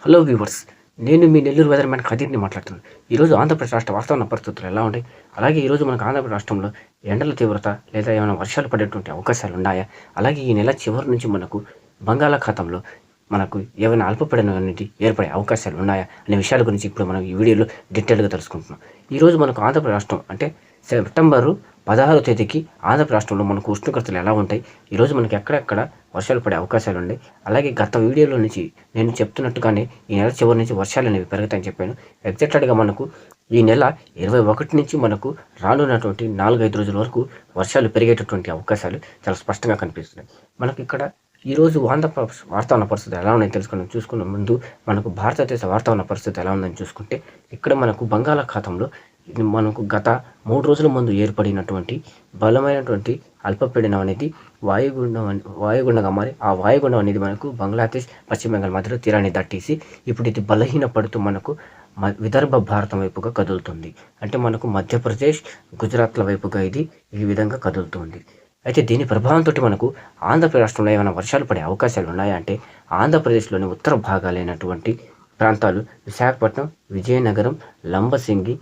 Hello viewers, నేను మీ Nellore weather man ఖదీర్ని మాట్లాడుతున్నాను. ఈరోజు ఆంధ్రప్రదేశ్ రాష్ట్ర వాతావరణ పరిస్థితులు ఎలా ఉన్నాయి, అలాగే ఈరోజు మనకు ఆంధ్రప్రదేశ్ రాష్ట్రంలో ఎండల తీవ్రత లేదా ఏమైనా వర్షాలు పడేటువంటి అవకాశాలు ఉన్నాయా, అలాగే ఈ నెల చివరి నుంచి మనకు బంగాళాఖాతంలో మనకు ఏమైనా అల్పపీడనం అనేది ఏర్పడే అవకాశాలు ఉన్నాయా అనే విషయాల గురించి ఇప్పుడు మనం ఈ వీడియోలో డీటెయిల్గా తెలుసుకుంటున్నాం. ఈరోజు మనకు ఆంధ్రప్రదేశ్ రాష్ట్రం అంటే సెప్టెంబరు 16వ తేదీకి ఆంధ్రప్రదేశ్ రాష్ట్రంలో మనకు ఉష్ణోగ్రతలు ఎలా ఉంటాయి, ఈరోజు మనకి ఎక్కడెక్కడ వర్షాలు పడే అవకాశాలు ఉన్నాయి. అలాగే గత వీడియోలో నుంచి నేను చెప్తున్నట్టుగానే ఈ నెల చివరి నుంచి వర్షాలు అనేవి పెరుగుతాయని చెప్పాను. ఎగ్జాక్ట్గా మనకు ఈ నెల 21 నుంచి మనకు రానున్నటువంటి 4-5 రోజుల వరకు వర్షాలు పెరిగేటటువంటి అవకాశాలు చాలా స్పష్టంగా కనిపిస్తున్నాయి. మనకి ఇక్కడ ఈరోజు వాతావరణ పరిస్థితి ఎలా ఉన్నాయని చూసుకున్న ముందు మనకు భారతదేశ వాతావరణ పరిస్థితి ఎలా ఉందని చూసుకుంటే, ఇక్కడ మనకు బంగాళాఖాతంలో మనకు గత 3 రోజుల ముందు ఏర్పడినటువంటి బలమైనటువంటి అల్పపీడనం అనేది వాయుగుండంగా మారి ఆ వాయుగుండం అనేది మనకు బంగ్లాదేశ్, పశ్చిమ బెంగాల్ మధ్యలో తీరాన్ని దాటేసి ఇప్పుడు ఇది బలహీనపడుతూ మనకు విదర్భ భారతం వైపుగా కదులుతుంది. అంటే మనకు మధ్యప్రదేశ్, గుజరాత్ల వైపుగా ఇది ఈ విధంగా కదులుతుంది. అయితే దీని ప్రభావంతో మనకు ఆంధ్రప్రదేశ్ రాష్ట్రంలో ఏమైనా వర్షాలు పడే అవకాశాలు ఉన్నాయా అంటే, ఆంధ్రప్రదేశ్లోని ఉత్తర భాగాలైనటువంటి ప్రాంతాలు విశాఖపట్నం, విజయనగరం, లంబసింగి,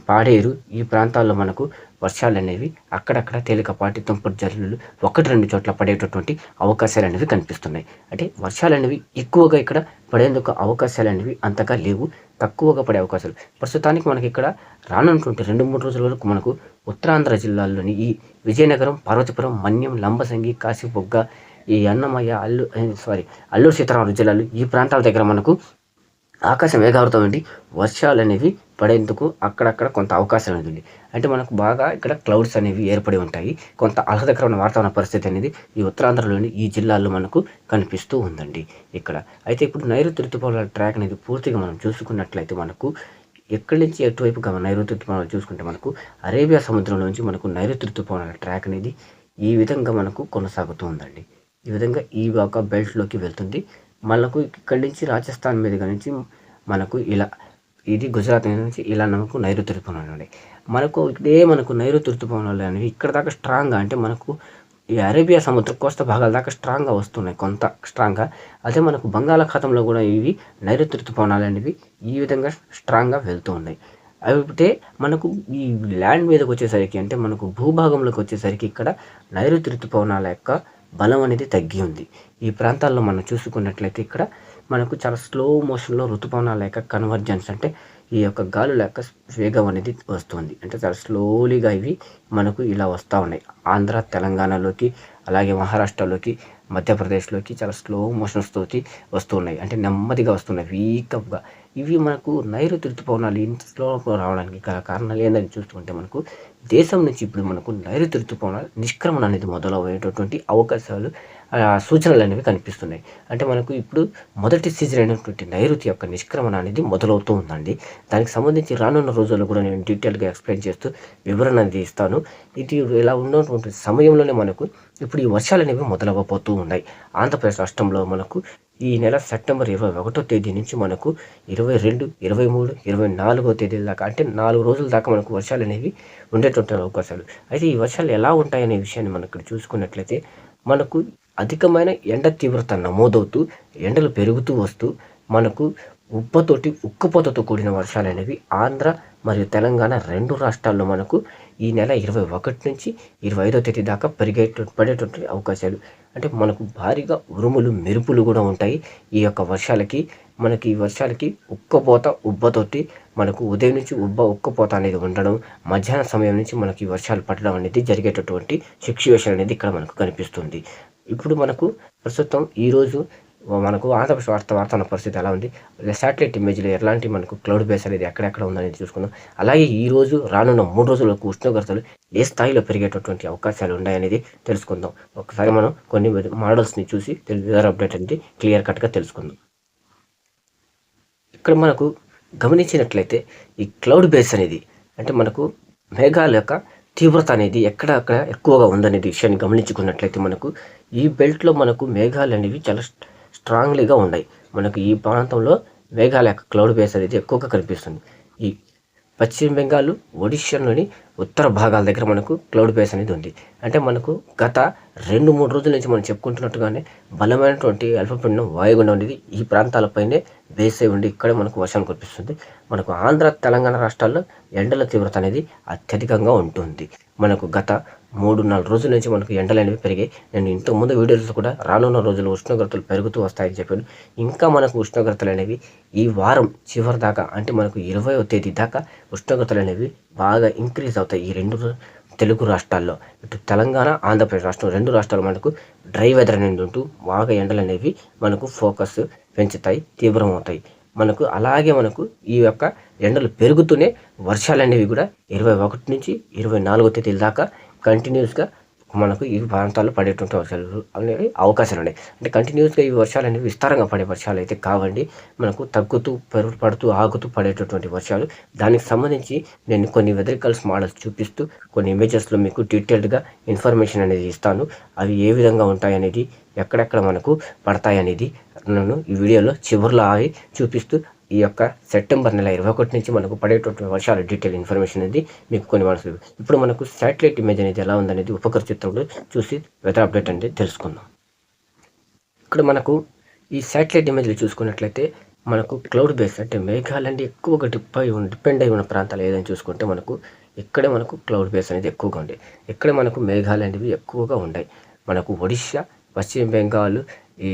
పాడేరు ఈ ప్రాంతాల్లో మనకు వర్షాలు అనేవి అక్కడక్కడ తేలికపాటి తుంపటి జల్లులు 1-2 చోట్ల పడేటటువంటి అవకాశాలు అనేవి కనిపిస్తున్నాయి. అంటే వర్షాలు అనేవి ఎక్కువగా ఇక్కడ పడేందుకు అవకాశాలు అనేవి అంతగా లేవు, తక్కువగా పడే అవకాశాలు. ప్రస్తుతానికి మనకి ఇక్కడ రానున్నటువంటి 2-3 రోజుల వరకు మనకు ఉత్తరాంధ్ర జిల్లాల్లోని ఈ విజయనగరం, పార్వతీపురం, మన్యం, లంబసింగి, కాశీబుగ్గ, ఈ అన్నమయ్య, అల్లూరు సీతారామరాజు జిల్లాలు ఈ ప్రాంతాల దగ్గర మనకు ఆకాశం మేఘావృతం ఉండి వర్షాలు అనేవి పడేందుకు అక్కడక్కడ కొంత అవకాశం అనేది ఉంది. అంటే మనకు బాగా ఇక్కడ క్లౌడ్స్ అనేవి ఏర్పడి ఉంటాయి. కొంత ఆహ్లాదకరమైన వాతావరణ పరిస్థితి అనేది ఈ ఉత్తరాంధ్రలోని ఈ జిల్లాల్లో మనకు కనిపిస్తూ ఉందండి ఇక్కడ. అయితే ఇప్పుడు నైరుతి ఋతుపవనాల ట్రాక్ అనేది పూర్తిగా మనం చూసుకున్నట్లయితే మనకు ఎక్కడి నుంచి ఎటువైపుగా నైరుతి ఋతుపవనాలు చూసుకుంటే మనకు అరేబియా సముద్రంలో నుంచి మనకు నైరుతి ఋతుపవనాల ట్రాక్ అనేది ఈ విధంగా మనకు కొనసాగుతూ ఉందండి. ఈ విధంగా ఈ ఒక బెల్ట్లోకి వెళ్తుంది. మనకు ఇక్కడి నుంచి రాజస్థాన్ మీదుగా నుంచి మనకు ఇలా ఇది గుజరాత్ నుంచి ఇలా మనకు నైరుతి ఋతుపవనాలు ఉన్నాయి. మనకు నైరుతి ఋతుపవనాలు అనేవి ఇక్కడ దాకా స్ట్రాంగ్గా, అంటే మనకు ఈ అరేబియా సముద్ర కోస్తా భాగాల దాకా స్ట్రాంగ్గా వస్తున్నాయి, కొంత స్ట్రాంగ్గా. అదే మనకు బంగాళాఖాతంలో కూడా ఇవి నైరుతి ఋతుపవనాలు అనేవి ఈ విధంగా స్ట్రాంగ్గా వెళ్తూ ఉన్నాయి. అయితే మనకు ఈ ల్యాండ్ మీదకి వచ్చేసరికి, అంటే మనకు భూభాగంలోకి వచ్చేసరికి ఇక్కడ నైరుతి ఋతుపవనాల యొక్క బలం అనేది తగ్గి ఉంది. ఈ ప్రాంతాల్లో మనం చూసుకున్నట్లయితే ఇక్కడ మనకు చాలా స్లో మోషన్లో ఋతుపవనాల యొక్క కన్వర్జెన్స్, అంటే ఈ యొక్క గాలుల యొక్క వేగం అనేది వస్తుంది. అంటే చాలా స్లోలీగా ఇవి మనకు ఇలా వస్తూ ఉన్నాయి. ఆంధ్ర, తెలంగాణలోకి, అలాగే మహారాష్ట్రలోకి, మధ్యప్రదేశ్లోకి చాలా స్లో మోషన్స్ తోటి వస్తున్నాయి. అంటే నెమ్మదిగా వస్తున్నాయి, వీక్గా. ఇవి మనకు నైరుతి ఋతుపవనాలు ఇంత స్లోగా రావడానికి కారణాలు ఏందని చూసుకుంటే, మనకు దేశం నుంచి ఇప్పుడు మనకు నైరుతి ఋతుపవనాలు నిష్క్రమణ అనేది మొదలయ్యేటటువంటి అవకాశాలు, సూచనలు అనేవి కనిపిస్తున్నాయి. అంటే మనకు ఇప్పుడు మొదటి సీజన్ అయినటువంటి నైరుతి యొక్క నిష్క్రమణ అనేది మొదలవుతూ ఉందండి. దానికి సంబంధించి రానున్న రోజుల్లో కూడా నేను డీటెయిల్గా ఎక్స్ప్లెయిన్ చేస్తూ వివరణ అనేది ఇస్తాను. ఇది ఇలా ఉన్నటువంటి సమయంలోనే మనకు ఇప్పుడు ఈ వర్షాలు అనేవి మొదలవ్వబోతూ ఉన్నాయి. ఆంధ్రప్రదేశ్ రాష్ట్రంలో మనకు ఈ నెల సెప్టెంబర్ 21వ తేదీ నుంచి మనకు 22, 23, 24వ తేదీల దాకా, అంటే 4 రోజుల దాకా మనకు వర్షాలు అనేవి ఉండేటువంటి అవకాశాలు. అయితే ఈ వర్షాలు ఎలా ఉంటాయనే విషయాన్ని మనం ఇక్కడ చూసుకున్నట్లయితే, మనకు అధికమైన ఎండ తీవ్రత నమోదవుతూ, ఎండలు పెరుగుతూ వస్తూ మనకు ఉక్కపోతతో కూడిన వర్షాలు అనేవి ఆంధ్ర మరియు తెలంగాణ 2 రాష్ట్రాల్లో మనకు ఈ నెల 21 నుంచి 25వ తేదీ దాకా పడేటువంటి అవకాశాలు. అంటే మనకు భారీగా ఉరుములు, మెరుపులు కూడా ఉంటాయి ఈ యొక్క వర్షాలకి. మనకి ఈ వర్షాలకి ఉబ్బతోటి మనకు ఉదయం నుంచి ఉక్కపోత అనేది ఉండడం, మధ్యాహ్నం సమయం నుంచి మనకి ఈ వర్షాలు పడడం అనేది జరిగేటటువంటి సిచ్యువేషన్ అనేది ఇక్కడ మనకు కనిపిస్తుంది. ఇప్పుడు మనకు ప్రస్తుతం ఈరోజు మనకు ఆంధ్రప్రదేశ్ వాతావరణ పరిస్థితి ఎలా ఉంది, శాటిలైట్ ఇమేజ్లో ఎలాంటి మనకు క్లౌడ్ బేస్ అనేది ఎక్కడెక్కడ ఉందనేది చూసుకుందాం. అలాగే ఈరోజు రానున్న 3 రోజులకు ఉష్ణోగ్రతలు ఏ స్థాయిలో పెరిగేటటువంటి అవకాశాలు ఉన్నాయనేది తెలుసుకుందాం. ఒకసారి మనం కొన్ని మోడల్స్ని చూసి వెదర్ అప్డేట్ అనేది క్లియర్ కట్గా తెలుసుకుందాం. ఇక్కడ మనకు గమనించినట్లయితే ఈ క్లౌడ్ బేస్ అనేది, అంటే మనకు మేఘాల యొక్క తీవ్రత అనేది ఎక్కడక్కడ ఎక్కువగా ఉందనేది విషయాన్ని గమనించుకున్నట్లయితే, మనకు ఈ బెల్ట్లో మనకు మేఘాలు అనేవి చాలా స్ట్రాంగ్లీగా ఉన్నాయి. మనకు ఈ ప్రాంతంలో మేఘాల యొక్క క్లౌడ్ బేస్ అనేది ఎక్కువగా కనిపిస్తుంది. ఈ పశ్చిమ బెంగాల్, ఒడిషాలోని ఉత్తర భాగాల దగ్గర మనకు క్లౌడ్ బేస్ అనేది ఉంది. అంటే మనకు గత 2-3 రోజుల నుంచి మనం చెప్పుకుంటున్నట్టుగానే బలమైనటువంటి అల్పపీడనం వాయుగుండం అనేది ఈ ప్రాంతాలపైనే బేస్ అయి ఉండి ఇక్కడే మనకు వర్షాలు కురిపిస్తుంది. మనకు ఆంధ్ర, తెలంగాణ రాష్ట్రాల్లో ఎండల తీవ్రత అనేది అత్యధికంగా ఉంటుంది. మనకు గత 3-4 రోజుల నుంచి మనకు ఎండలు అనేవి పెరిగాయి. నేను ఇంతకుముందు వీడియోలో కూడా రానున్న రోజుల్లో ఉష్ణోగ్రతలు పెరుగుతూ వస్తాయని చెప్పాను. ఇంకా మనకు ఉష్ణోగ్రతలు అనేవి ఈ వారం చివరి దాకా, అంటే మనకు 20వ తేదీ దాకా ఉష్ణోగ్రతలు అనేవి బాగా ఇంక్రీజ్ అవుతాయి. ఈ 2 తెలుగు రాష్ట్రాల్లో, ఇటు తెలంగాణ, ఆంధ్రప్రదేశ్ రాష్ట్రం 2 రాష్ట్రాలు మనకు డ్రై వెదర్ అనేది ఉంటూ బాగా ఎండలు అనేవి మనకు ఫోకస్ పెంచుతాయి, తీవ్రమవుతాయి. మనకు అలాగే మనకు ఈ యొక్క ఎండలు పెరుగుతూనే వర్షాలు అనేవి కూడా 21 నుంచి 24 తేదీల దాకా కంటిన్యూస్గా మనకు ఈ ప్రాంతాల్లో పడేటువంటి వర్షాలు అనేవి అవకాశాలు ఉన్నాయి. అంటే కంటిన్యూస్గా ఈ వర్షాలు అనేవి విస్తారంగా పడే వర్షాలు అయితే కావండి. మనకు తగ్గుతూ పడుతూ ఆగుతూ పడేటటువంటి వర్షాలు. దానికి సంబంధించి నేను కొన్ని వెదరికల్స్ మోడల్స్ చూపిస్తూ కొన్ని ఇమేజెస్లో మీకు డీటెయిల్డ్గా ఇన్ఫర్మేషన్ అనేది ఇస్తాను. అవి ఏ విధంగా ఉంటాయనేది, ఎక్కడెక్కడ మనకు పడతాయి అనేది నేను ఈ వీడియోలో చివరిలో అవి చూపిస్తూ ఈ యొక్క సెప్టెంబర్ నెల 21 నుంచి మనకు పడేటటువంటి వర్షాల డీటెయిల్ ఇన్ఫర్మేషన్ అనేది మీకు కొన్ని మనసు. ఇప్పుడు మనకు శాటిలైట్ ఇమేజ్ అనేది ఎలా ఉందనేది ఉపగ్రహ చిత్రంలో చూసి వెదర్ అప్డేట్ అనేది తెలుసుకుందాం. ఇక్కడ మనకు ఈ శాటిలైట్ ఇమేజ్లు చూసుకున్నట్లయితే మనకు క్లౌడ్ బేస్, అంటే మేఘాలన్నీ ఎక్కువగా డిపెండ్ అయి ఉన్న ప్రాంతాలు ఏదైనా చూసుకుంటే మనకు ఇక్కడే మనకు క్లౌడ్ బేస్ అనేది ఎక్కువగా ఉంది. ఇక్కడే మనకు మేఘాలు అనేవి ఎక్కువగా ఉన్నాయి. మనకు ఒడిషా, పశ్చిమ బెంగాల్, ఈ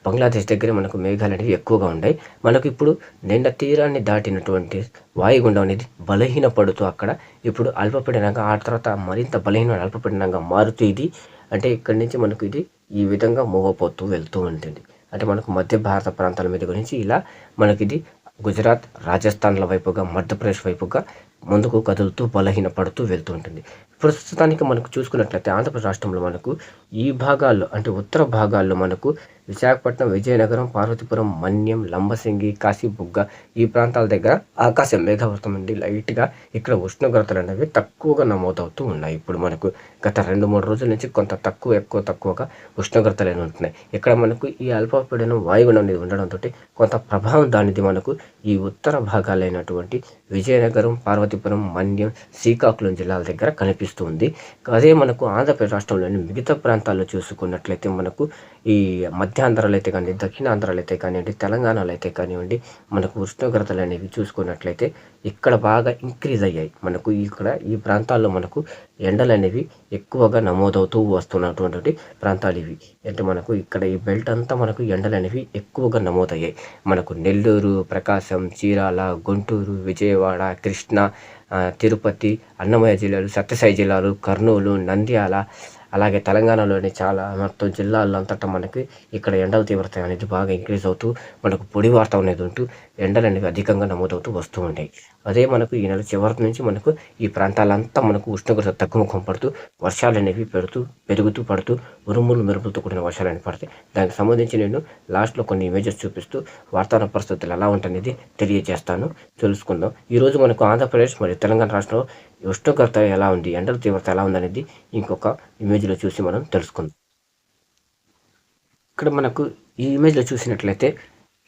బంగ్లాదేశ్ దగ్గర మనకు మేఘాలు అనేవి ఎక్కువగా ఉన్నాయి. మనకు ఇప్పుడు నిండ తీరాన్ని దాటినటువంటి వాయుగుండం అనేది బలహీనపడుతూ అక్కడ ఇప్పుడు అల్పపీడనంగా, ఆ తర్వాత మరింత బలహీన అల్పపీడనంగా మారుతూ ఇది, అంటే ఇక్కడి నుంచి మనకు ఇది ఈ విధంగా మూవ్ అయిపోతూ వెళ్తూ ఉంటుంది. అంటే మనకు మధ్య భారత ప్రాంతాల మీద గురించి ఇలా మనకి ఇది గుజరాత్, రాజస్థాన్ల వైపుగా, మధ్యప్రదేశ్ వైపుగా ముందుకు కదులుతూ బలహీనపడుతూ వెళ్తూ ఉంటుంది. ప్రస్తుతానికి మనకు చూసుకున్నట్లయితే ఆంధ్రప్రదేశ్ రాష్ట్రంలో మనకు ఈ భాగాల్లో, అంటే ఉత్తర భాగాల్లో మనకు విశాఖపట్నం, విజయనగరం, పార్వతీపురం, మన్యం, లంబసింగి, కాశీబుగ్గ ఈ ప్రాంతాల దగ్గర ఆకాశం మేఘావృతం ఉంది లైట్గా. ఇక్కడ ఉష్ణోగ్రతలు అనేవి తక్కువగా నమోదవుతూ ఉన్నాయి. ఇప్పుడు మనకు గత 2-3 రోజుల నుంచి కొంత తక్కువగా ఉష్ణోగ్రతలు అనేవి ఉంటున్నాయి. ఇక్కడ మనకు ఈ అల్పపీడనం వాయుగుండం అనేది ఉండడంతో కొంత ప్రభావం దానిది మనకు ఈ ఉత్తర భాగాలైనటువంటి విజయనగరం, పార్వతీపురం, మన్యం, శ్రీకాకుళం జిల్లాల దగ్గర కనిపిస్తూ ఉంది. అదే మనకు ఆంధ్రప్రదేశ్ రాష్ట్రంలోని మిగతా ప్రాంతాల్లో చూసుకున్నట్లయితే మనకు ఈ మధ్యాంధ్రాలు అయితే కానీ, దక్షిణాంధ్రాలు అయితే కానివ్వండి, తెలంగాణలో అయితే కానివ్వండి, మనకు ఉష్ణోగ్రతలు అనేవి చూసుకున్నట్లయితే ఇక్కడ బాగా ఇంక్రీజ్ అయ్యాయి. మనకు ఇక్కడ ఈ ప్రాంతాల్లో మనకు ఎండలు అనేవి ఎక్కువగా నమోదవుతూ వస్తున్నటువంటి ప్రాంతాలు ఇవి. అంటే మనకు ఇక్కడ ఈ బెల్ట్ అంతా మనకు ఎండలు అనేవి ఎక్కువగా నమోదయ్యాయి. మనకు నెల్లూరు, ప్రకాశం, చీరాల, గుంటూరు, విజయవాడ, కృష్ణా, తిరుపతి, అన్నమయ్య జిల్లాలు, సత్యసాయి జిల్లాలు, కర్నూలు, నంద్యాల, అలాగే తెలంగాణలోని చాలా మొత్తం జిల్లాల్లో అంతటా మనకి ఇక్కడ ఎండల తీవ్రత అనేది బాగా ఇంక్రీజ్ అవుతూ మనకు పొడి వాతావరణం అనేది ఉంటూ ఎండలు అనేవి అధికంగా నమోదవుతూ వస్తూ ఉంటాయి. అదే మనకు ఈ నెల చివరి నుంచి మనకు ఈ ప్రాంతాలంతా మనకు ఉష్ణోగ్రత తగ్గుముఖం పడుతూ వర్షాలు అనేవి పెరుగుతూ పడుతూ ఉరుములు మెరుపులతో కూడిన వర్షాలు అనేవి పడతాయి. దానికి సంబంధించి నేను లాస్ట్లో కొన్ని ఇమేజెస్ చూపిస్తూ వాతావరణ పరిస్థితులు ఎలా ఉంటాయనేది తెలియజేస్తాను, తెలుసుకుందాం. ఈరోజు మనకు ఆంధ్రప్రదేశ్ మరియు తెలంగాణ రాష్ట్రంలో ఉష్ణోగ్రత ఎలా ఉంది, ఎండల తీవ్రత ఎలా ఉందనేది ఇంకొక ఇమేజ్లో చూసి మనం తెలుసుకుందాం. ఇక్కడ మనకు ఈ ఇమేజ్లో చూసినట్లయితే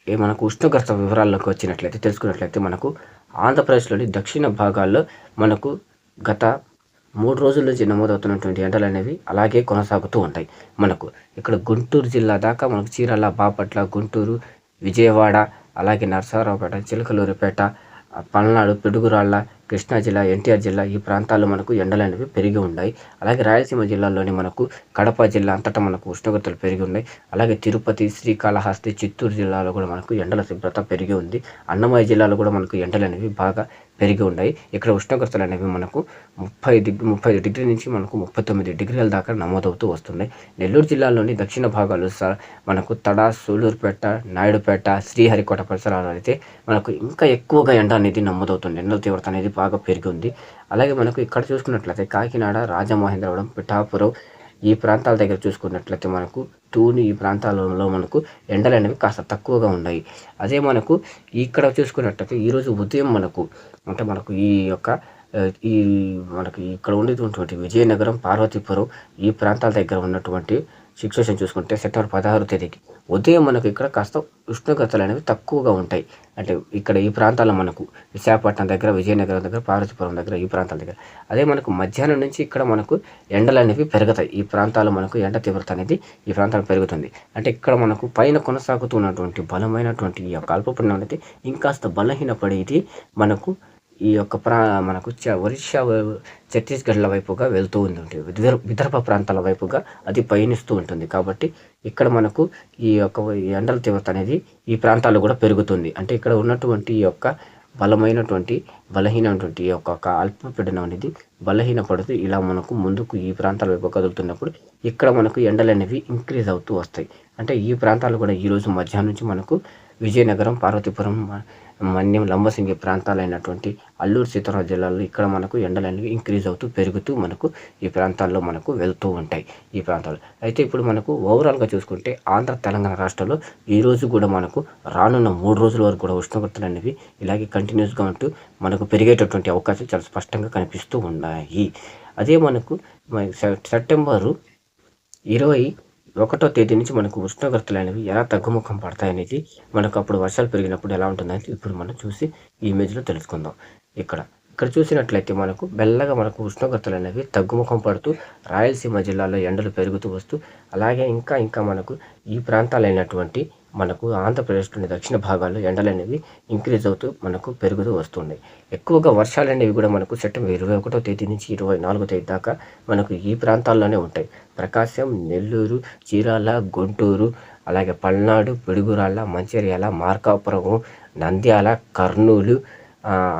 మనకు ఉష్ణోగ్రత వివరాల్లోకి వచ్చినట్లయితే తెలుసుకున్నట్లయితే మనకు ఆంధ్రప్రదేశ్లోని దక్షిణ భాగాల్లో మనకు గత 3 రోజుల నుంచి నమోదవుతున్నటువంటి ఎండలు అనేవి అలాగే కొనసాగుతూ ఉంటాయి. మనకు ఇక్కడ గుంటూరు జిల్లా దాకా మనకు చీరాల, బాపట్ల, గుంటూరు, విజయవాడ, అలాగే నరసరావుపేట, చిలకలూరిపేట, పల్నాడు, పిడుగురాళ్ళ, కృష్ణా జిల్లా, ఎన్టీఆర్ జిల్లా ఈ ప్రాంతాల్లో మనకు ఎండలు అనేవి పెరిగి ఉన్నాయి. అలాగే రాయలసీమ జిల్లాల్లోని మనకు కడప జిల్లా అంతటా మనకు ఉష్ణోగ్రతలు పెరిగి ఉన్నాయి. అలాగే తిరుపతి, శ్రీకాళహస్తి, చిత్తూరు జిల్లాలో కూడా మనకు ఎండల తీవ్రత పెరిగి ఉంది. అన్నమయ్య జిల్లాలో కూడా మనకు ఎండలు అనేవి బాగా పెరిగి ఉన్నాయి. ఇక్కడ ఉష్ణోగ్రతలు అనేవి మనకు 35 డిగ్రీ నుంచి మనకు 39 డిగ్రీల దాకా నమోదవుతూ వస్తున్నాయి. నెల్లూరు జిల్లాలోని దక్షిణ భాగాలు మనకు తడ, సూళ్లూరుపేట, నాయుడుపేట, శ్రీహరికోట పరిసరాలు అయితే మనకు ఇంకా ఎక్కువగా ఎండ అనేది నమోదవుతుంది. ఎండల తీవ్రత అనేది బాగా పెరిగి ఉంది. అలాగే మనకు ఇక్కడ చూసుకున్నట్లయితే కాకినాడ, రాజమహేంద్రవరం, పిఠాపురం ఈ ప్రాంతాల దగ్గర చూసుకున్నట్లయితే మనకు తూని ఈ ప్రాంతాలలో మనకు ఎండలు అనేవి కాస్త తక్కువగా ఉన్నాయి. అదే మనకు ఇక్కడ చూసుకున్నట్లయితే ఈరోజు ఉదయం మనకు అంటే మనకు ఈ యొక్క మనకి ఇక్కడ ఉండేటువంటి విజయనగరం, పార్వతీపురం ఈ ప్రాంతాల దగ్గర ఉన్నటువంటి సిచ్యువేషన్ చూసుకుంటే సెప్టెంబర్ 16 తేదీకి ఉదయం మనకు ఇక్కడ కాస్త ఉష్ణోగ్రతలు అనేవి తక్కువగా ఉంటాయి. అంటే ఇక్కడ ఈ ప్రాంతాల్లో మనకు విశాఖపట్నం దగ్గర, విజయనగరం దగ్గర, పార్వతీపురం దగ్గర ఈ ప్రాంతాల దగ్గర. అదే మనకు మధ్యాహ్నం నుంచి ఇక్కడ మనకు ఎండలు అనేవి పెరుగుతాయి. ఈ ప్రాంతాల్లో మనకు ఎండ తీవ్రత అనేది ఈ ప్రాంతాల్లో పెరుగుతుంది. అంటే ఇక్కడ మనకు పైన కొనసాగుతున్నటువంటి బలమైనటువంటి ఈ యొక్క అల్పపీడనం అనేది ఇంకాస్త బలహీనపడి ఇది మనకు ఈ యొక్క మనకు ఒరిస్సా, ఛత్తీస్గఢ్ల వైపుగా వెళ్తూ ఉంటుంది. విదర్భ ప్రాంతాల వైపుగా అది పయనిస్తూ ఉంటుంది. కాబట్టి ఇక్కడ మనకు ఈ యొక్క ఎండల తీవ్రత అనేది ఈ ప్రాంతాల్లో కూడా పెరుగుతుంది. అంటే ఇక్కడ ఉన్నటువంటి ఈ యొక్క బలహీనమైనటువంటి ఈ యొక్క అల్పపీడనం అనేది బలహీనపడుతూ ఇలా మనకు ముందుకు ఈ ప్రాంతాల వైపు కదులుతున్నప్పుడు ఇక్కడ మనకు ఎండలు అనేవి ఇంక్రీజ్ అవుతూ వస్తాయి. అంటే ఈ ప్రాంతాలు కూడా ఈరోజు మధ్యాహ్నం నుంచి మనకు విజయనగరం, పార్వతీపురం, మన్యం, లంబసింగి ప్రాంతాలైనటువంటి అల్లూరు సీతారామరాజు జిల్లాలో ఇక్కడ మనకు ఎండలు అనేవి ఇంక్రీజ్ అవుతూ పెరుగుతూ మనకు ఈ ప్రాంతాల్లో మనకు వెళ్తూ ఉంటాయి ఈ ప్రాంతాలు. అయితే ఇప్పుడు మనకు ఓవరాల్గా చూసుకుంటే ఆంధ్ర, తెలంగాణ రాష్ట్రాల్లో ఈరోజు కూడా మనకు రానున్న 3 రోజుల వరకు కూడా ఉష్ణోగ్రతలు అనేవి ఇలాగే కంటిన్యూస్గా ఉంటూ మనకు పెరిగేటటువంటి అవకాశాలు చాలా స్పష్టంగా కనిపిస్తూ ఉన్నాయి. అదే మనకు సెప్టెంబరు 21వ తేదీ నుంచి మనకు ఉష్ణోగ్రతలు అనేవి ఎలా తగ్గుముఖం పడతాయనేది మనకు అప్పుడు వర్షాలు పెరిగినప్పుడు ఎలా ఉంటుందని ఇప్పుడు మనం చూసి ఈ ఇమేజ్లో తెలుసుకుందాం. ఇక్కడ చూసినట్లయితే మనకు మెల్లగా మనకు ఉష్ణోగ్రతలు అనేవి తగ్గుముఖం పడుతూ రాయలసీమ జిల్లాలో ఎండలు పెరుగుతూ వస్తూ అలాగే ఇంకా మనకు ఈ ప్రాంతాలైనటువంటి మనకు ఆంధ్రప్రదేశ్లోని దక్షిణ భాగాల్లో ఎండలు అనేవి ఇంక్రీజ్ అవుతూ మనకు పెరుగుతూ వస్తున్నాయి. ఎక్కువగా వర్షాలు అనేవి కూడా మనకు సెప్టెంబర్ 21వ తేదీ నుంచి 24వ తేదీ దాకా మనకు ఈ ప్రాంతాల్లోనే ఉంటాయి. ప్రకాశం, నెల్లూరు, చీరాల, గుంటూరు, అలాగే పల్నాడు, పిడుగురాళ్ళ, మంచిర్యాల, మార్కాపురం, నంద్యాల, కర్నూలు,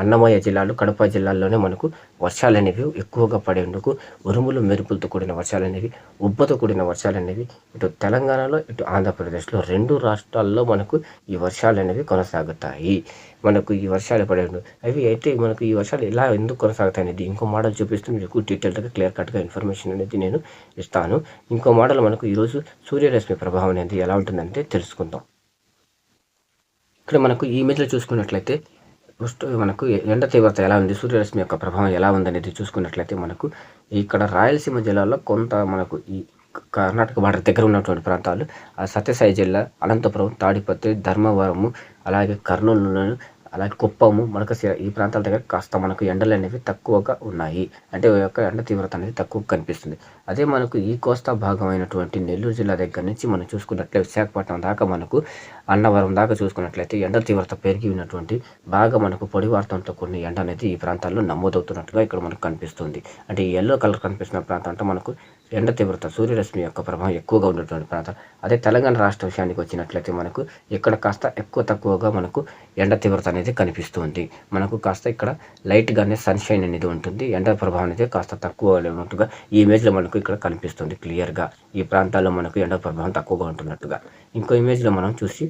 అన్నమయ్య జిల్లాలు, కడప జిల్లాల్లోనే మనకు వర్షాలు అనేవి ఎక్కువగా పడేందుకు ఉరుములు మెరుపులతో కూడిన వర్షాలు అనేవి, ఉబ్బతో కూడిన వర్షాలు అనేవి ఇటు తెలంగాణలో, ఇటు ఆంధ్రప్రదేశ్లో 2 రాష్ట్రాల్లో మనకు ఈ వర్షాలు అనేవి కొనసాగుతాయి. మనకు ఈ వర్షాలు పడేందుకు అయితే మనకు ఈ వర్షాలు ఇలా ఎందుకు కొనసాగుతాయి అనేది ఇంకో మోడల్ చూపిస్తూ మీకు డీటెయిల్గా క్లియర్ కట్గా ఇన్ఫర్మేషన్ అనేది నేను ఇస్తాను. ఇంకో మోడల్ మనకు ఈరోజు సూర్యరశ్మి ప్రభావం అనేది ఎలా ఉంటుందంటే తెలుసుకుందాం. ఇక్కడ మనకు ఈ ఇమేజ్లో చూసుకున్నట్లయితే మనకు ఎండ తీవ్రత ఎలా ఉంది, సూర్యరశ్మి యొక్క ప్రభావం ఎలా ఉందనేది చూసుకున్నట్లయితే మనకు ఇక్కడ రాయలసీమ జిల్లాలో కొంత మనకు ఈ కర్ణాటక బార్డర్ దగ్గర ఉన్నటువంటి ప్రాంతాలు, సత్యసాయి జిల్లా, అనంతపురం, తాడిపత్రి, ధర్మవరము, అలాగే కర్నూలు, అలాగే కుప్పము, మడకశిర ఈ ప్రాంతాల దగ్గర కాస్త మనకు ఎండలు అనేవి తక్కువగా ఉన్నాయి. అంటే యొక్క ఎండ తీవ్రత అనేది తక్కువ కనిపిస్తుంది. అదే మనకు ఈ కోస్తా భాగం అయినటువంటి నెల్లూరు జిల్లా దగ్గర నుంచి మనం చూసుకున్నట్లయితే విశాఖపట్నం దాకా మనకు అన్నవరం దాకా చూసుకున్నట్లయితే ఎండ తీవ్రత పెరిగి ఉన్నటువంటి బాగా మనకు పొడి వార్తంతో కొన్ని ఎండ అనేది ఈ ప్రాంతాల్లో నమోదవుతున్నట్టుగా ఇక్కడ మనకు కనిపిస్తుంది. అంటే ఈ ఎల్లో కలర్ కనిపిస్తున్న ప్రాంతం అంటే మనకు ఎండ తీవ్రత, సూర్యరశ్మి యొక్క ప్రభావం ఎక్కువగా ఉన్నటువంటి ప్రాంతం. అదే తెలంగాణ రాష్ట్ర విషయానికి వచ్చినట్లయితే మనకు ఇక్కడ కాస్త తక్కువగా మనకు ఎండ తీవ్రత అనేది కనిపిస్తుంది. మనకు కాస్త ఇక్కడ లైట్గానే సన్షైన్ అనేది ఉంటుంది. ఎండ ప్రభావం అనేది కాస్త తక్కువ ఉన్నట్టుగా ఈ ఇమేజ్లో మనకు ఇక్కడ కనిపిస్తుంది క్లియర్గా. ఈ ప్రాంతాల్లో మనకు ఎండ ప్రభావం తక్కువగా ఉంటున్నట్టుగా. ఇంకో ఇమేజ్లో మనం చూసి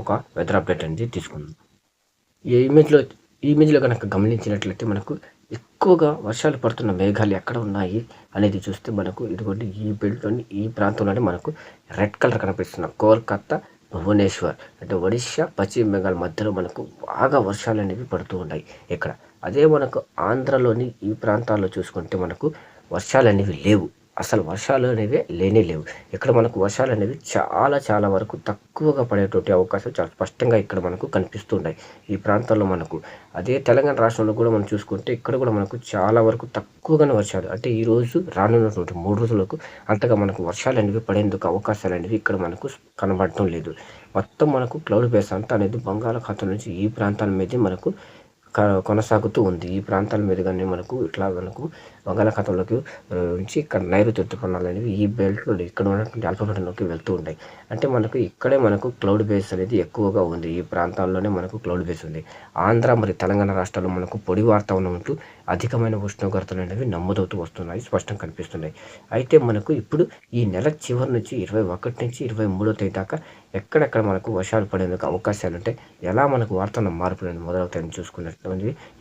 ఒక వెదర్ అప్డేట్ అనేది తీసుకుందాం. ఈ ఇమేజ్లో కనుక గమనించినట్లయితే మనకు ఎక్కువగా వర్షాలు పడుతున్న మేఘాలు ఎక్కడ ఉన్నాయి అనేది చూస్తే మనకు ఇదిగోండి ఈ బెల్ట్లోని ఈ ప్రాంతంలోనే మనకు రెడ్ కలర్ కనిపిస్తున్న కోల్కత్తా, భువనేశ్వర్ అంటే ఒడిశా, పశ్చిమ బెంగాల్ మధ్యలో మనకు బాగా వర్షాలు అనేవి పడుతూ ఉన్నాయి ఇక్కడ. అదే మనకు ఆంధ్రలోని ఈ ప్రాంతాల్లో చూసుకుంటే మనకు వర్షాలు అనేవి లేవు. అసలు వర్షాలు అనేవి లేవు. ఇక్కడ మనకు వర్షాలు అనేవి చాలా వరకు తక్కువగా పడేటువంటి అవకాశాలు చాలా స్పష్టంగా ఇక్కడ మనకు కనిపిస్తున్నాయి ఈ ప్రాంతాల్లో మనకు. అదే తెలంగాణ రాష్ట్రంలో కూడా మనం చూసుకుంటే ఇక్కడ కూడా మనకు చాలా వరకు తక్కువగానే వర్షాలు, అంటే ఈరోజు రానున్నటువంటి 3 రోజులకు అంతగా మనకు వర్షాలు అనేవి పడేందుకు అవకాశాలు అనేవి ఇక్కడ మనకు కనబడటం లేదు. మొత్తం మనకు క్లౌడ్ బేస్ అంతా అనేది బంగాళాఖాతం నుంచి ఈ ప్రాంతాల మీదే మనకు కొనసాగుతూ ఉంది. ఈ ప్రాంతాల మీదుగానే మనకు ఇట్లా మనకు బంగాళాఖాతంలోకి నుంచి ఇక్కడ నైరుతి ఋతుపవనాలు అనేవి ఈ బెల్ట్లో ఇక్కడ ఉన్నటువంటి అల్పపీడనంలోకి వెళ్తూ ఉంటాయి. అంటే మనకు ఇక్కడే మనకు క్లౌడ్ బేస్ అనేది ఎక్కువగా ఉంది. ఈ ప్రాంతాల్లోనే మనకు క్లౌడ్ బేస్ ఉంది. ఆంధ్ర మరియు తెలంగాణ రాష్ట్రాల్లో మనకు పొడి వాతావరణం ఉంటూ అధికమైన ఉష్ణోగ్రతలు అనేవి నమోదవుతూ వస్తున్నాయి, స్పష్టంగా కనిపిస్తున్నాయి. అయితే మనకు ఇప్పుడు ఈ నెల చివరి నుంచి 21 నుంచి 23వ తేదీ దాకా ఎక్కడెక్కడ మనకు వర్షాలు పడేందుకు అవకాశాలు ఉంటాయి, ఎలా మనకు వాతావరణ మార్పులు అనేది మొదలవుతాయని చూసుకున్నట్టు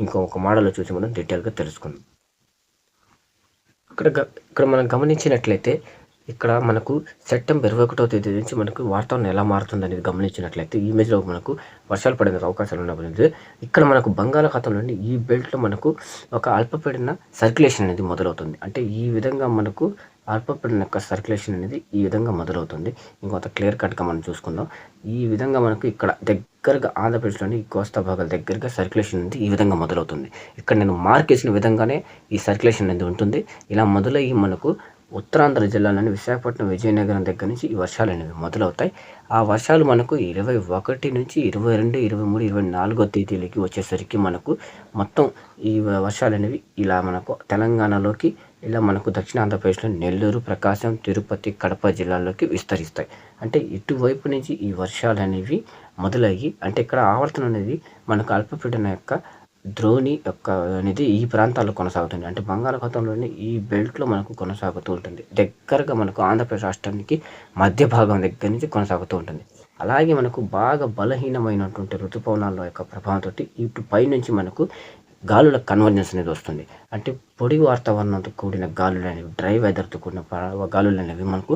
ఇంకొక మోడల్లో చూసి మనం డీటెయిల్గా తెలుసుకుందాం. ఇక్కడ మనం గమనించినట్లయితే ఇక్కడ మనకు సెప్టెంబర్ 21వ తేదీ నుంచి మనకు వాతావరణం ఎలా మారుతుంది అనేది గమనించినట్లయితే ఈ ఇమేజ్లో మనకు వర్షాలు పడేందుకు అవకాశాలు ఉన్నప్పుడు ఇక్కడ మనకు బంగాళాఖాతంలోని ఈ బెల్ట్లో మనకు ఒక అల్పపీడన సర్క్యులేషన్ అనేది మొదలవుతుంది. అంటే ఈ విధంగా మనకు అల్పపీడనం యొక్క సర్క్యులేషన్ అనేది ఈ విధంగా మొదలవుతుంది. ఇంకొంత క్లియర్ కట్‌గా మనం చూసుకుందాం. ఈ విధంగా మనకు ఇక్కడ దగ్గరగా ఆంధ్రప్రదేశ్‌లోని ఈ కోస్తా భాగాల దగ్గరగా సర్క్యులేషన్ అనేది ఈ విధంగా మొదలవుతుంది. ఇక్కడ నేను మార్కేసిన విధంగానే ఈ సర్క్యులేషన్ అనేది ఉంటుంది. ఇలా మొదలయ్యి మనకు ఉత్తరాంధ్ర జిల్లాలోని విశాఖపట్నం, విజయనగరం దగ్గర నుంచి ఈ వర్షాలనేవి మొదలవుతాయి. ఆ వర్షాలు మనకు 21 నుంచి 22, 23, 24 తేదీలకి వచ్చేసరికి మనకు మొత్తం ఈ వర్షాలనేవి ఇలా మనకు తెలంగాణలోకి, ఇలా మనకు దక్షిణ ఆంధ్రప్రదేశ్‌లో నెల్లూరు, ప్రకాశం, తిరుపతి, కడప జిల్లాల్లోకి విస్తరిస్తాయి. అంటే ఇటువైపు నుంచి ఈ వర్షాలనేవి మొదలయ్యి, అంటే ఇక్కడ ఆవర్తనం అనేది మనకు అల్పపీడనం యొక్క ద్రోణి యొక్క అనేది ఈ ప్రాంతాల్లో కొనసాగుతుంది. అంటే బంగాళాఖాతంలోని ఈ బెల్ట్‌లో మనకు కొనసాగుతూ ఉంటుంది. దగ్గరగా మనకు ఆంధ్రప్రదేశ్ రాష్ట్రానికి మధ్య భాగం దగ్గర నుంచి కొనసాగుతూ ఉంటుంది. అలాగే మనకు బాగా బలహీనమైనటువంటి ఋతుపవనాల యొక్క ప్రభావంతోటి ఇటు పైనుంచి మనకు గాలుల కన్వర్జెన్స్ అనేది వస్తుంది. అంటే పొడి వాతావరణంతో కూడిన గాలులనేవి, డ్రై వెదర్‌తో కూడిన గాలులనేవి మనకు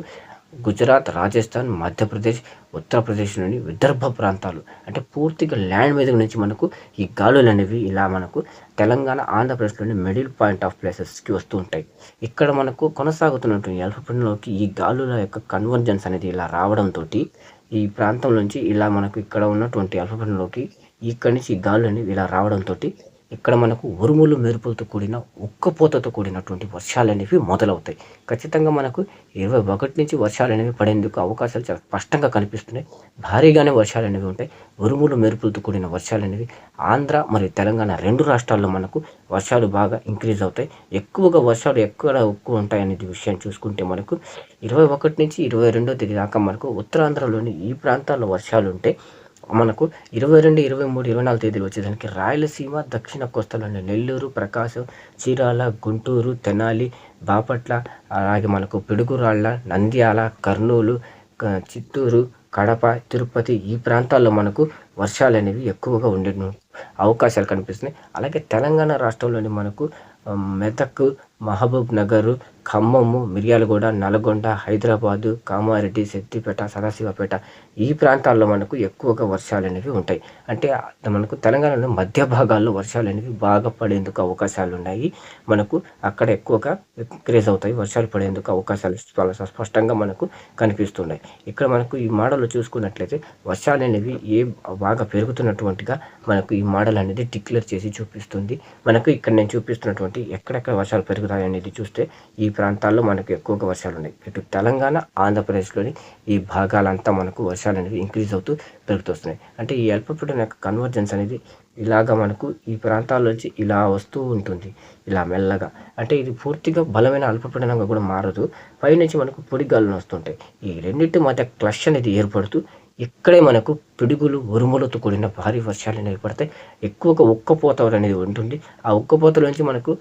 గుజరాత్, రాజస్థాన్, మధ్యప్రదేశ్, ఉత్తరప్రదేశ్‌లోని విదర్భ ప్రాంతాలు, అంటే పూర్తిగా ల్యాండ్ మీద నుంచి మనకు ఈ గాలులనేవి ఇలా మనకు తెలంగాణ, ఆంధ్రప్రదేశ్‌లోని మిడిల్ పాయింట్ ఆఫ్ ప్లేసెస్‌కి వస్తూ ఉంటాయి. ఇక్కడ మనకు కొనసాగుతున్నటువంటి అల్పపీడనంలోకి ఈ గాలుల యొక్క కన్వర్జెన్స్ అనేది ఇలా రావడంతోటి ఈ ప్రాంతం నుంచి ఇలా మనకు ఇక్కడ ఉన్నటువంటి అల్పపీడనంలోకి ఇక్కడి నుంచి ఈ గాలులనేవి ఇలా రావడంతోటి ఇక్కడ మనకు ఉరుములు, మెరుపులతో కూడిన ఉక్కపోతతో కూడినటువంటి వర్షాలనేవి మొదలవుతాయి. ఖచ్చితంగా మనకు 21 నుంచి వర్షాలనేవి పడేందుకు అవకాశాలు చాలా స్పష్టంగా కనిపిస్తున్నాయి. భారీగానే వర్షాలనేవి ఉంటాయి. ఉరుములు, మెరుపులతో కూడిన వర్షాలనేవి ఆంధ్ర మరియు తెలంగాణ 2 రాష్ట్రాల్లో మనకు వర్షాలు బాగా ఇంక్రీజ్ అవుతాయి. ఎక్కువగా వర్షాలు ఎక్కడ ఎక్కువ ఉంటాయనేది విషయం చూసుకుంటే మనకు 21 నుంచి 22వ తేదీ దాకా మనకు ఉత్తరాంధ్రలోని ఈ ప్రాంతాల్లో వర్షాలుంటే, మనకు 22, 23, 24 తేదీలు వచ్చేదానికి రాయలసీమ, దక్షిణ కోస్తాలోని నెల్లూరు, ప్రకాశం, చీరాల, గుంటూరు, తెనాలి, బాపట్ల, అలాగే మనకు పిడుగురాళ్ళ, నంద్యాల, కర్నూలు, చిత్తూరు, కడప, తిరుపతి ఈ ప్రాంతాల్లో మనకు వర్షాలనేవి ఎక్కువగా ఉండే అవకాశాలు కనిపిస్తున్నాయి. అలాగే తెలంగాణ రాష్ట్రంలోని మనకు మెదక్, మహబూబ్ నగర్, ఖమ్మము, మిర్యాలగూడ, నల్గొండ, హైదరాబాదు, కామారెడ్డి, సిద్దిపేట, సదాశివపేట ఈ ప్రాంతాల్లో మనకు ఎక్కువగా వర్షాలనేవి ఉంటాయి. అంటే మనకు తెలంగాణలో మధ్య భాగాల్లో వర్షాలనేవి బాగా పడేందుకు అవకాశాలు ఉన్నాయి. మనకు అక్కడ ఎక్కువగా ఇంక్రీజ్ అవుతాయి. వర్షాలు పడేందుకు అవకాశాలు చాలా స్పష్టంగా మనకు కనిపిస్తున్నాయి. ఇక్కడ మనకు ఈ మోడల్‌లో చూసుకున్నట్లయితే వర్షాలనేవి బాగా పెరుగుతున్నటువంటిగా మనకు ఈ మోడల్ అనేది డిక్లేర్ చేసి చూపిస్తుంది. మనకు ఇక్కడ నేను చూపిస్తున్నటువంటి ఎక్కడెక్కడ వర్షాలు పెరుగుతాయి అనేది చూస్తే ఈ ప్రాంతాల్లో మనకు ఎక్కువగా వర్షాలు ఉన్నాయి. ఇటు తెలంగాణ, ఆంధ్రప్రదేశ్‌లోని ఈ భాగాలంతా మనకు వర్షాలు అనేవి ఇంక్రీజ్ అవుతూ పెరుగుతొస్తున్నాయి. అంటే ఈ అల్పపీడనం యొక్క కన్వర్జెన్స్ అనేది ఇలాగ మనకు ఈ ప్రాంతాల్లోంచి ఇలా వస్తూ ఉంటుంది. ఇలా మెల్లగా, అంటే ఇది పూర్తిగా బలమైన అల్పపీడనంగా కూడా మారదు. పైనుంచి మనకు పొడి గాలులు వస్తుంటాయి. ఈ రెండిటి మధ్య క్లష్ అనేది ఏర్పడుతూ ఇక్కడే మనకు పిడుగులు, ఉరుములతో కూడిన భారీ వర్షాలు అనేవి పడతాయి. ఎక్కువగా ఉక్కపోత అనేది ఉంటుంది. ఆ ఉక్కపోతలోంచి మనకు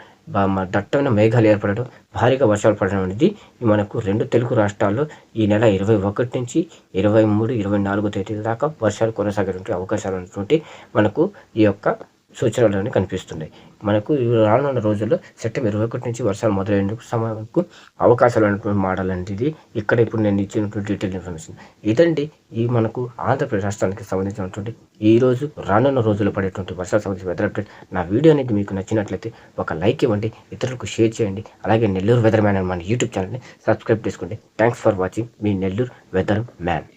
దట్టమైన మేఘాలు ఏర్పడడం, భారీగా వర్షాలు పడడం అనేది మనకు 2 తెలుగు రాష్ట్రాల్లో ఈ నెల 21 నుంచి 23, 24 తేదీల దాకా వర్షాలు కొనసాగేటువంటి అవకాశాలు ఉన్నటువంటి మనకు ఈ యొక్క సూచనలన్నీ కనిపిస్తున్నాయి. మనకు రానున్న రోజుల్లో సెప్టెంబర్ 21 నుంచి వర్షాలు మొదలయ్యేందుకు సమయంకు అవకాశాలు ఉన్నటువంటి మోడల్ అనేది ఇక్కడ ఇప్పుడు నేను ఇచ్చినటువంటి డీటెయిల్ ఇన్ఫర్మేషన్ ఇదండి. ఈ మనకు ఆంధ్రప్రదేశ్ రాష్ట్రానికి సంబంధించినటువంటి ఈరోజు రానున్న రోజుల్లో పడేటువంటి వర్షాలకు సంబంధించిన వెదర్ అప్డేట్. నా వీడియో అనేది మీకు నచ్చినట్లయితే ఒక లైక్ ఇవ్వండి, ఇతరులకు షేర్ చేయండి. అలాగే నెల్లూరు వెదర్ మ్యాన్ అని మన యూట్యూబ్ ఛానల్ని సబ్స్క్రైబ్ చేసుకోండి. Thanks for watching. మీ నెల్లూరు వెదర్ మ్యాన్.